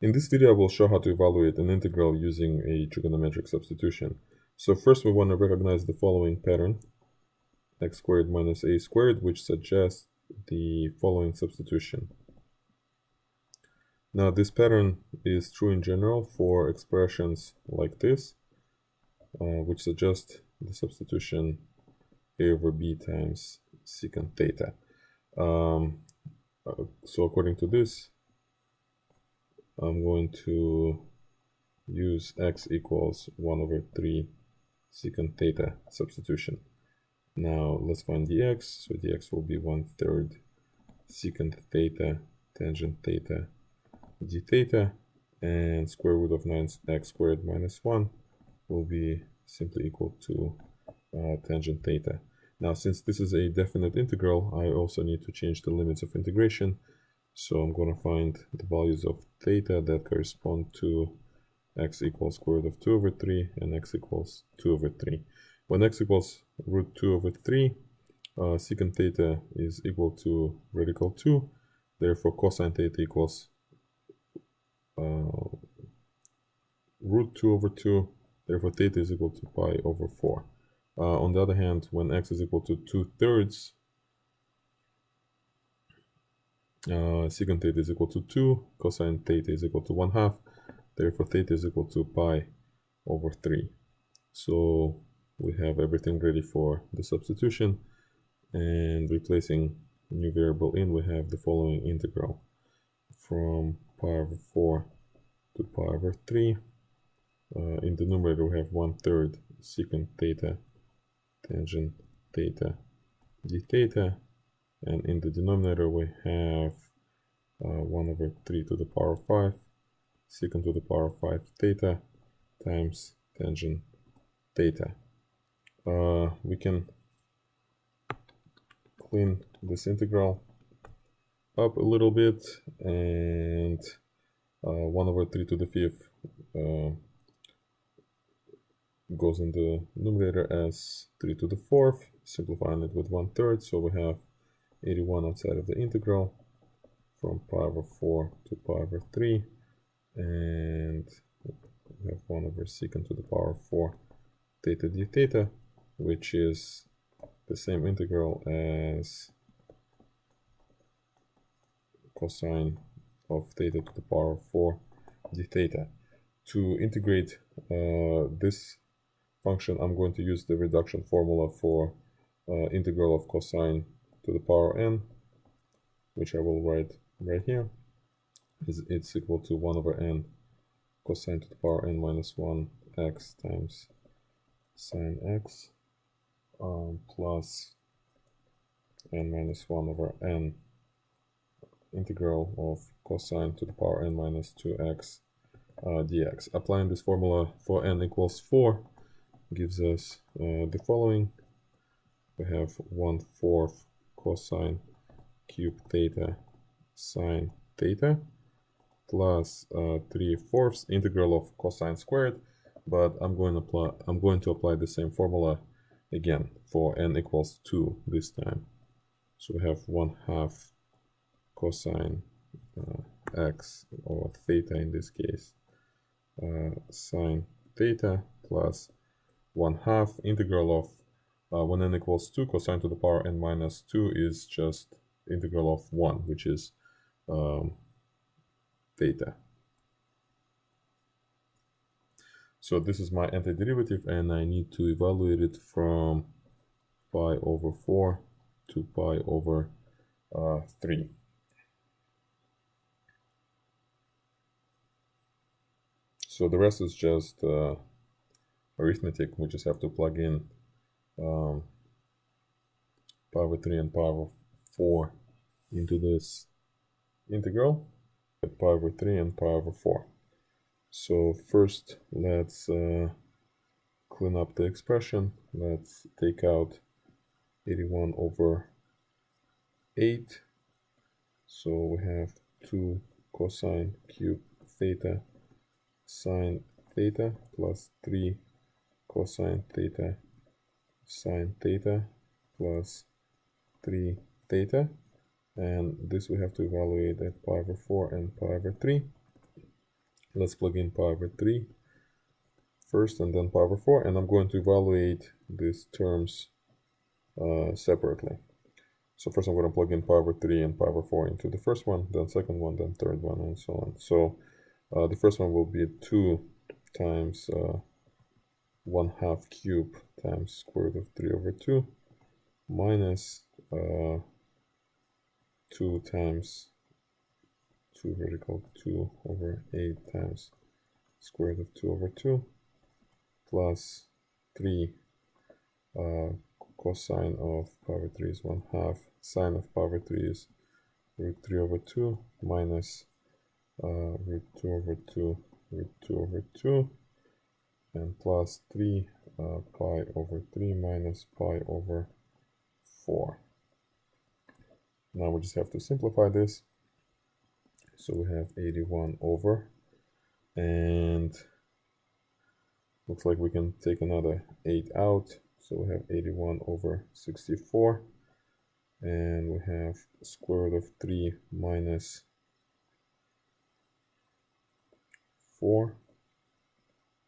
In this video, I will show how to evaluate an integral using a trigonometric substitution. So first we want to recognize the following pattern, x squared minus a squared, which suggests the following substitution. Now this pattern is true in general for expressions like this, which suggest the substitution a over b times secant theta. So according to this, I'm going to use x equals 1 over 3 secant theta substitution. Now let's find dx. So dx will be 1/3 secant theta tangent theta d theta, and square root of 9x squared minus 1 will be simply equal to tangent theta. Now since this is a definite integral, I also need to change the limits of integration. So I'm going to find the values of theta that correspond to x equals square root of 2 over 3 and x equals 2 over 3. When x equals root 2 over 3, secant theta is equal to radical 2. Therefore, cosine theta equals root 2 over 2. Therefore, theta is equal to pi over 4. On the other hand, when x is equal to 2/3, secant theta is equal to 2, cosine theta is equal to 1/2, therefore theta is equal to pi over 3. So we have everything ready for the substitution, and replacing new variable in, we have the following integral from pi over 4 to pi over 3. In the numerator we have 1/3 secant theta tangent theta d theta, and in the denominator we have 1 over 3 to the power of 5 secant to the power of 5 theta times tangent theta. We can clean this integral up a little bit, and 1 over 3 to the 5th goes in the numerator as 3 to the 4th, simplifying it with 1/3, so we have 81 outside of the integral from pi over 4 to pi over 3, and we have 1 over secant to the power of 4 theta d theta, which is the same integral as cosine of theta to the power of 4 d theta. To integrate this function, I'm going to use the reduction formula for integral of cosine to the power n, which I will write right here. It's equal to 1 over n cosine to the power n minus 1 x times sine x plus n minus 1 over n integral of cosine to the power n minus 2x dx. Applying this formula for n equals 4 gives us the following. We have 1/4 cosine cube theta sine theta plus 3/4 integral of cosine squared, but I'm going to apply the same formula again for n equals 2 this time. So we have 1/2 cosine x, or theta in this case, sine theta plus 1/2 integral of when n equals 2, cosine to the power n minus 2 is just integral of 1, which is theta. So this is my antiderivative, and I need to evaluate it from pi over 4 to pi over 3. So the rest is just arithmetic. We just have to plug in pi over 3 and pi over 4 into this integral, pi over 3 and pi over 4. So first let's clean up the expression. Let's take out 81 over 8. So we have 2 cosine cube theta sine theta plus 3 cosine theta sine theta plus 3 theta, and this we have to evaluate at pi over 4 and pi over 3. Let's plug in pi over 3 first and then pi over 4, and I'm going to evaluate these terms separately. So first I'm going to plug in pi over 3 and pi over 4 into the first one, then second one, then third one, and so on. So the first one will be 2 times 1/2 cube times square root of 3 over 2 minus 2 times 2 vertical 2 over 8 times square root of 2 over 2 plus 3 cosine of pi over 3 is 1/2, sine of pi over 3 is root 3 over 2 minus root 2 over 2 root 2 over 2 and plus 3 pi over 3 minus pi over 4. Now we just have to simplify this. So we have 81 over, and looks like we can take another 8 out. So we have 81 over 64, and we have square root of 3 minus 4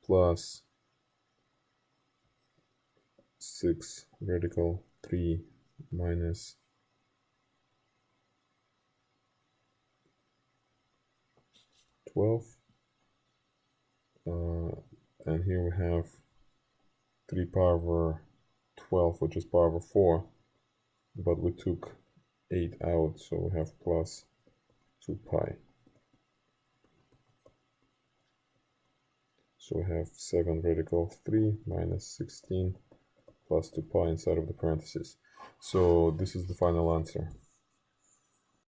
plus 6 vertical 3 minus 12. And here we have 3 pi over 12, which is pi over 4, but we took 8 out, so we have plus 2 pi. So we have 7 radical 3 minus 16 plus 2 pi inside of the parentheses. So this is the final answer.